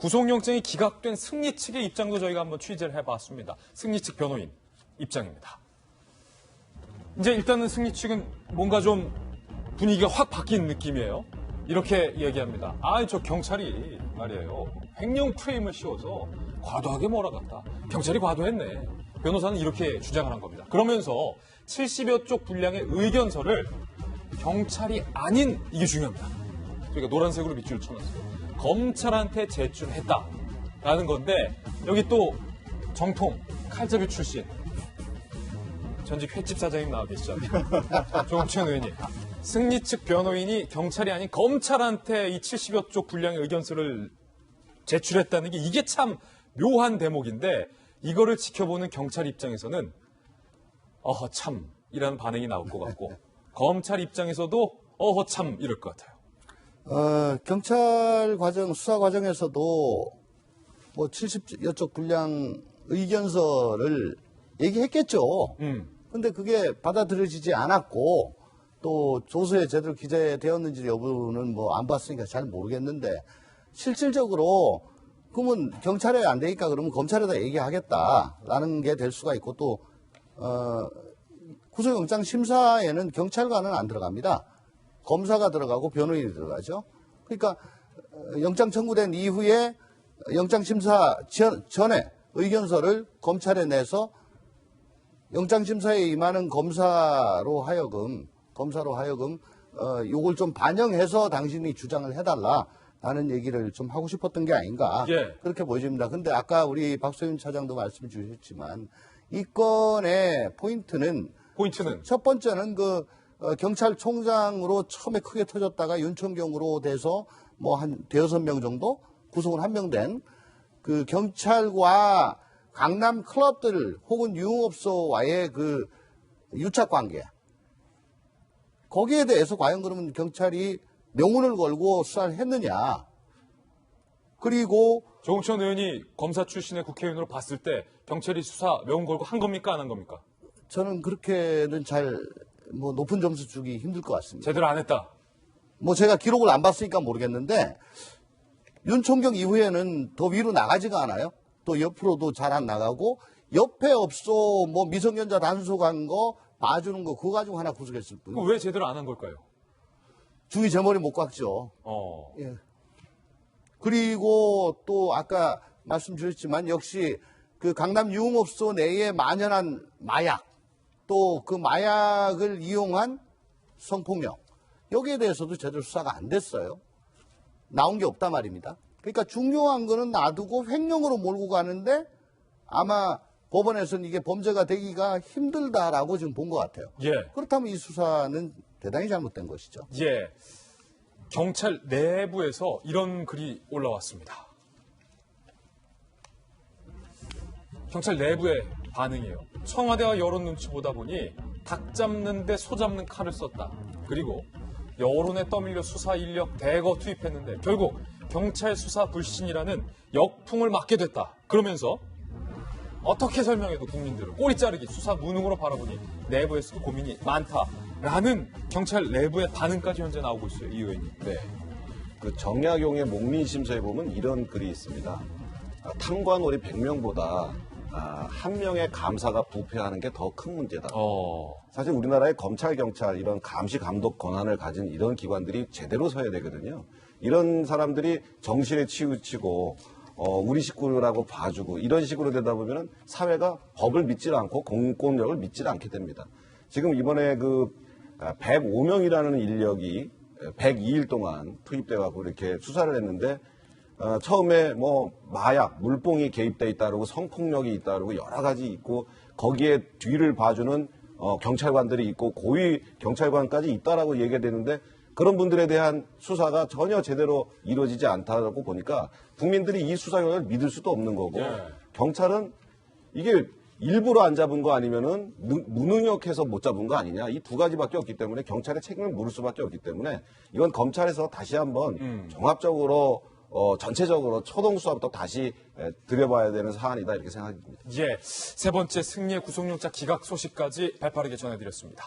구속영장이 기각된 승리 측의 입장도 저희가 한번 취재를 해봤습니다. 승리 측 변호인 입장입니다. 이제 일단은 승리 측은 뭔가 좀 분위기가 확 바뀐 느낌이에요. 이렇게 얘기합니다. 저 경찰이 말이에요. 횡령 프레임을 씌워서 과도하게 몰아갔다. 경찰이 과도했네. 변호사는 이렇게 주장을 한 겁니다. 그러면서 70여 쪽 분량의 의견서를 경찰이 아닌, 이게 중요합니다. 그러니까 노란색으로 밑줄을 쳐놨어요. 검찰한테 제출했다라는 건데, 여기 또 정통 칼잡이 출신 전직 횟집 사장님 나와 계시죠. 조홍천 의원님. 승리 측 변호인이 경찰이 아닌 검찰한테 이 70여 쪽 분량의 의견서를 제출했다는 게 이게 참 묘한 대목인데, 이거를 지켜보는 경찰 입장에서는 참 이라는 반응이 나올 것 같고, 검찰 입장에서도 참 이럴 것 같아요. 경찰 과정, 수사 과정에서도 뭐 70여 쪽 분량 의견서를 얘기했겠죠. 근데 그게 받아들여지지 않았고, 또 조서에 제대로 기재되었는지 여부는 뭐 안 봤으니까 잘 모르겠는데, 실질적으로 그러면 경찰에 안 되니까 그러면 검찰에다 얘기하겠다라는 게 될 수가 있고, 또 구속영장 심사에는 경찰관은 안 들어갑니다. 검사가 들어가고 변호인이 들어가죠. 그러니까 영장 청구된 이후에 영장 심사 전에 의견서를 검찰에 내서 영장 심사에 임하는 검사로 하여금 요걸 좀 반영해서 당신이 주장을 해달라라는 얘기를 좀 하고 싶었던 게 아닌가. 예. 그렇게 보여집니다. 근데 아까 우리 박소윤 차장도 말씀 주셨지만 이 건의 포인트는 첫 번째는 경찰총장으로 처음에 크게 터졌다가 윤천경으로 돼서 뭐 한 대여섯 명 정도 구속은 한 명 된 그 경찰과 강남 클럽들 혹은 유흥업소와의 그 유착 관계. 거기에 대해서 과연 그러면 경찰이 명운을 걸고 수사를 했느냐. 그리고 조홍천 의원이 검사 출신의 국회의원으로 봤을 때 경찰이 수사 명운 걸고 한 겁니까, 안 한 겁니까? 저는 그렇게는 뭐 높은 점수 주기 힘들 것 같습니다. 제대로 안 했다. 뭐 제가 기록을 안 봤으니까 모르겠는데 윤총경 이후에는 더 위로 나가지가 않아요. 또 옆으로도 잘 안 나가고 옆에 업소 뭐 미성년자 단속한 거 봐주는 거 그거 가지고 하나 구속했을 뿐. 그럼 왜 제대로 안 한 걸까요? 중이 제 머리 못 깎죠. 예. 그리고 또 아까 말씀 주셨지만 역시 그 강남 유흥업소 내에 만연한 마약, 또 그 마약을 이용한 성폭력, 여기에 대해서도 제대로 수사가 안 됐어요. 나온 게 없단 말입니다. 그러니까 중요한 거는 놔두고 횡령으로 몰고 가는데 아마 법원에서는 이게 범죄가 되기가 힘들다라고 지금 본 것 같아요. 예. 그렇다면 이 수사는 대단히 잘못된 것이죠. 예. 경찰 내부에서 이런 글이 올라왔습니다. 경찰 내부의 반응이에요. 청와대와 여론 눈치 보다 보니 닭 잡는데 소 잡는 칼을 썼다. 그리고 여론에 떠밀려 수사 인력 대거 투입했는데 결국 경찰 수사 불신이라는 역풍을 맞게 됐다. 그러면서 어떻게 설명해도 국민들을 꼬리 자르기, 수사 무능으로 바라보니 내부에서도 고민이 많다라는 경찰 내부의 반응까지 현재 나오고 있어요. 이 의원님. 네. 그 정약용의 목민심서에 보면 이런 글이 있습니다. 탐관오리 100명보다 한 명의 감사가 부패하는 게 더 큰 문제다. 사실 우리나라의 검찰, 경찰 이런 감시 감독 권한을 가진 이런 기관들이 제대로 서야 되거든요. 이런 사람들이 정신에 치우치고 우리 식구라고 봐주고 이런 식으로 되다 보면은 사회가 법을 믿질 않고 공권력을 믿질 않게 됩니다. 지금 이번에 그 105명이라는 인력이 102일 동안 투입돼가지고 이렇게 수사를 했는데 처음에 뭐 마약, 물뽕이 개입돼 있다 그러고 성폭력이 있다 그러고 여러 가지 있고 거기에 뒤를 봐주는 경찰관들이 있고 고위 경찰관까지 있다라고 얘기가 되는데 그런 분들에 대한 수사가 전혀 제대로 이루어지지 않다고 보니까 국민들이 이 수사 결과를 믿을 수도 없는 거고 경찰은 이게 일부러 안 잡은 거 아니면은 무능력해서 못 잡은 거 아니냐 이 두 가지밖에 없기 때문에 경찰의 책임을 물을 수밖에 없기 때문에 이건 검찰에서 다시 한번 종합적으로 전체적으로 초동 수사부터 다시 들여봐야 되는 사안이다 이렇게 생각합니다. 예, 세 번째 승리의 구속영장 기각 소식까지 발빠르게 전해드렸습니다.